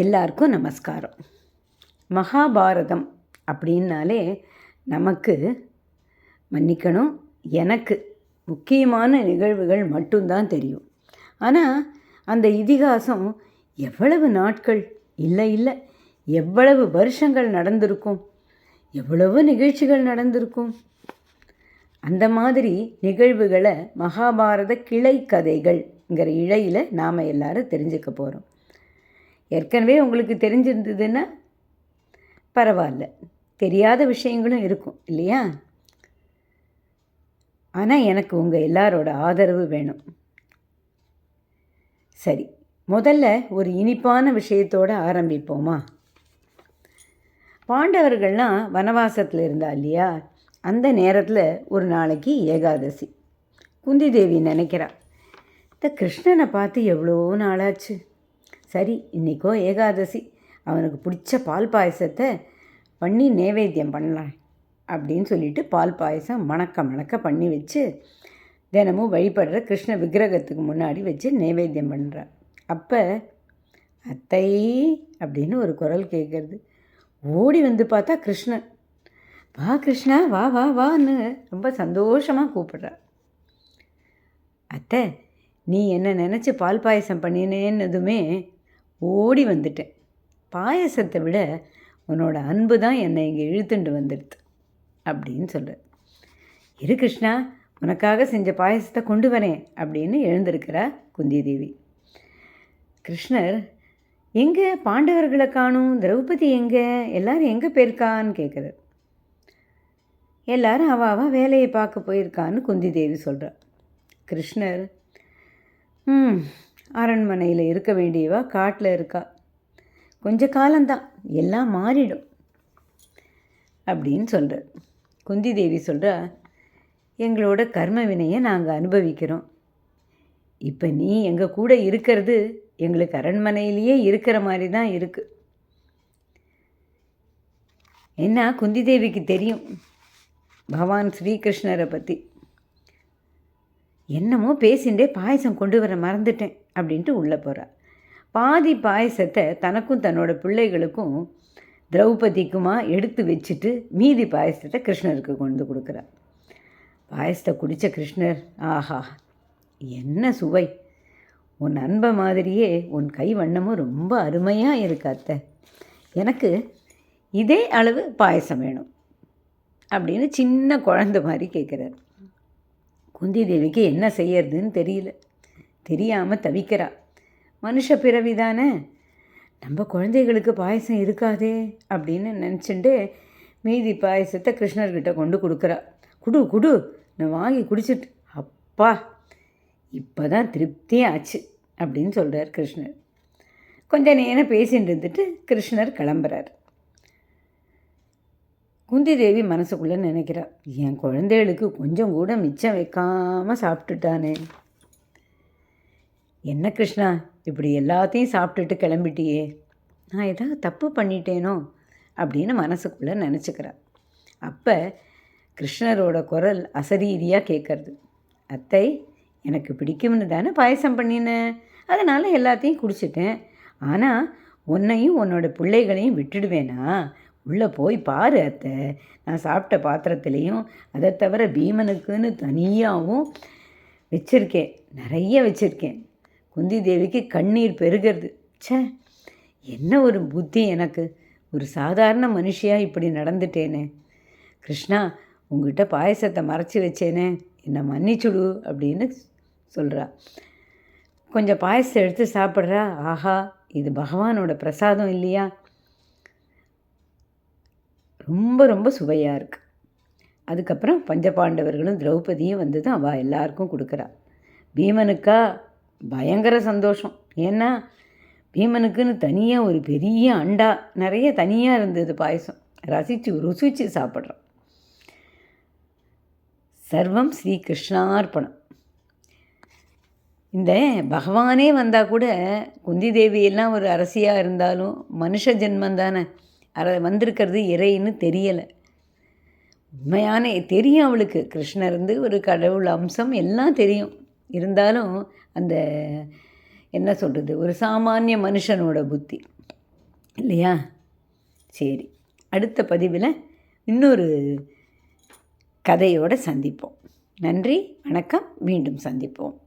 எல்லாருக்கும் நமஸ்காரம். மகாபாரதம் அப்படின்னாலே நமக்கு மன்னிக்கணும், எனக்கு முக்கியமான நிகழ்வுகள் மட்டும்தான் தெரியும். ஆனால் அந்த இதிகாசம் எவ்வளவு நாட்கள் இல்லை எவ்வளவு வருஷங்கள் நடந்திருக்கும், எவ்வளவு நிகழ்ச்சிகள் நடந்திருக்கும். அந்த மாதிரி நிகழ்வுகளை மகாபாரத கிளை கதைகள்ங்கிற இழையில் நாம் எல்லாரும் தெரிஞ்சுக்க போகிறோம். ஏற்கனவே உங்களுக்கு தெரிஞ்சிருந்ததுன்னா பரவாயில்ல, தெரியாத விஷயங்களும் இருக்கும் இல்லையா? ஆனால் எனக்கு உங்கள் எல்லாரோட ஆதரவு வேணும். சரி, முதல்ல ஒரு இனிப்பான விஷயத்தோடு ஆரம்பிப்போமா? பாண்டவர்கள்லாம் வனவாசத்தில் இருந்தா இல்லையா? அந்த நேரத்தில் ஒரு நாளைக்கு ஏகாதசி. குந்தி தேவி நினைக்கிறா, இந்த கிருஷ்ணனை பார்த்து எவ்வளோ நாளாச்சு, சரி இன்றைக்கோ ஏகாதசி, அவனுக்கு பிடிச்ச பால் பாயசத்தை பண்ணி நைவேத்தியம் பண்ணலாம் அப்படின்னு சொல்லிட்டு பால் பாயசம் மணக்க பண்ணி வச்சு தினமும் வழிபடுற கிருஷ்ண விக்கிரகத்துக்கு முன்னாடி வச்சு நைவேத்தியம் பண்ணுறான். அப்போ அத்தை அப்படின்னு ஒரு குரல் கேட்குறது. ஓடி வந்து பார்த்தா கிருஷ்ணன். வா கிருஷ்ணா, வா வா வான்னு ரொம்ப சந்தோஷமாக கூப்பிடுறார். அத்தை, நீ என்ன நினச்சி பால் பாயசம் பண்ணினேன்னதுமே ஓடி வந்துட்டேன். பாயசத்தை விட உன்னோட அன்பு தான் என்னை இங்கே இழுத்துண்டு வந்துடுது அப்படின்னு சொல்கிறார். இரு கிருஷ்ணா, உனக்காக செஞ்ச பாயசத்தை கொண்டு வரேன் அப்படின்னு எழுந்திருக்கிறா குந்தி தேவி. கிருஷ்ணர், எங்கே பாண்டவர்களை காணும், திரௌபதி எங்கே, எல்லாரும் எங்கே போயிருக்கான்னு கேட்குறார். எல்லாரும் அவ வேலையை பார்க்க போயிருக்கான்னு குந்தி தேவி சொல்கிறார். கிருஷ்ணர், அரண்மனையில் இருக்க வேண்டியவா காட்டில் இருக்கா, கொஞ்ச காலம்தான் எல்லாம் மாறிடும் அப்படின்னு சொல்கிறார். குந்தி தேவி சொல்கிறா, எங்களோட கர்ம வினையை நாங்கள் அனுபவிக்கிறோம். இப்போ நீ எங்கள் கூட இருக்கிறது எங்களுக்கு அரண்மனையிலேயே இருக்கிற மாதிரி தான் இருக்குது. என்ன, குந்தி தேவிக்கு தெரியும் பகவான் ஸ்ரீகிருஷ்ணரை பற்றி. என்னமோ பேசிண்டே பாயசம் கொண்டு வர மறந்துட்டேன் அப்படின்ட்டு உள்ளே போகிறார். பாதி பாயசத்தை தனக்கும் தன்னோட பிள்ளைகளுக்கும் திரௌபதிக்குமா எடுத்து வச்சுட்டு மீதி பாயசத்தை கிருஷ்ணருக்கு கொண்டு கொடுக்குறார். பாயசத்தை குடித்த கிருஷ்ணர், ஆஹா என்ன சுவை, உன் அன்பை மாதிரியே உன் கை வண்ணமும் ரொம்ப அருமையாக இருக்கு அத்தை, எனக்கு இதே அளவு பாயசம் வேணும் அப்படின்னு சின்ன குழந்தை மாதிரி கேட்குறார். குந்தி தேவிக்கு என்ன செய்யறதுன்னு தெரியல, தெரியாமல் தவிக்கிறா. மனுஷ பிறவி தானே, நம்ம குழந்தைகளுக்கு பாயசம் இருக்காதே அப்படின்னு நினச்சிட்டு மீதி பாயசத்தை கிருஷ்ணர்கிட்ட கொண்டு கொடுக்குறா. குடு குடு, நான் வாங்கி குடிச்சிட்டு அப்பா இப்போ தான் திருப்தியே ஆச்சு அப்படின்னு சொல்கிறார் கிருஷ்ணர். கொஞ்ச நேரம் பேசிட்டு இருந்துட்டு கிருஷ்ணர் கிளம்புறார். குந்தி தேவி மனசுக்குள்ளே நினைக்கிறா, என் குழந்தைகளுக்கு கொஞ்சம் கூட மிச்சம் வைக்காமல் சாப்பிட்டுட்டானே, என்ன கிருஷ்ணா இப்படி எல்லாத்தையும் சாப்பிட்டுட்டு கிளம்பிட்டியே, நான் ஏதாவது தப்பு பண்ணிட்டேனோ அப்படின்னு மனசுக்குள்ளே நினச்சிக்கிறா. அப்போ கிருஷ்ணரோட குரல் அசரீதியாக கேட்குறது. அத்தை, எனக்கு பிடிக்கும்னு தானே பாயசம் பண்ணினேன், அதனால் எல்லாத்தையும் குடிச்சிட்டேன். ஆனால் உன்னையும் உன்னோட பிள்ளைகளையும் விட்டுடுவேனா? உள்ளே போய் பாரு அத்தை, நான் சாப்பிட்ட பாத்திரத்துலேயும் அதை தவிர பீமனுக்குன்னு தனியாகவும் வச்சுருக்கேன், நிறைய வச்சுருக்கேன். குந்தி தேவிக்கு கண்ணீர் பெருகிறது. ச்சே, என்ன ஒரு புத்தி எனக்கு, ஒரு சாதாரண மனுஷியாக இப்படி நடந்துட்டேனே. கிருஷ்ணா, உங்ககிட்ட பாயசத்தை மறைச்சி வச்சேனே, என்னை மன்னிச்சுடு அப்படின்னு சொல்கிறா. கொஞ்சம் பாயசத்தை எடுத்து சாப்பிட்றா. ஆஹா, இது பகவானோட பிரசாதம் இல்லையா, ரொம்ப ரொம்ப சுவையாக இருக்குது. அதுக்கப்புறம் பஞ்சபாண்டவர்களும் திரௌபதியும் வந்ததும் அவள் எல்லாருக்கும் கொடுக்குறா. பீமனுக்கா பயங்கர சந்தோஷம். ஏன்னா பீமனுக்குன்னு தனியாக ஒரு பெரிய அண்டா நிறைய தனியாக இருந்தது பாயசம், ருசிச்சு சாப்பிட்றான். சர்வம் ஸ்ரீ கிருஷ்ணார்ப்பணம். இந்த பகவானே வந்தால் கூட குந்தி தேவியெல்லாம் ஒரு அரசியாக இருந்தாலும் மனுஷ ஜென்மம் தானே, வந்திருக்கிறது இறைன்னு தெரியலை. உண்மையான தெரியும் அவளுக்கு, கிருஷ்ணர் இருந்து ஒரு கடவுள் அம்சம் எல்லாம் தெரியும். இருந்தாலும் அந்த என்ன சொல்கிறது, ஒரு சாமானிய மனுஷனோட புத்தி. இல்லையா? சரி, அடுத்த பதிவில் இன்னொரு கதையோடு சந்திப்போம். நன்றி, வணக்கம். மீண்டும் சந்திப்போம்.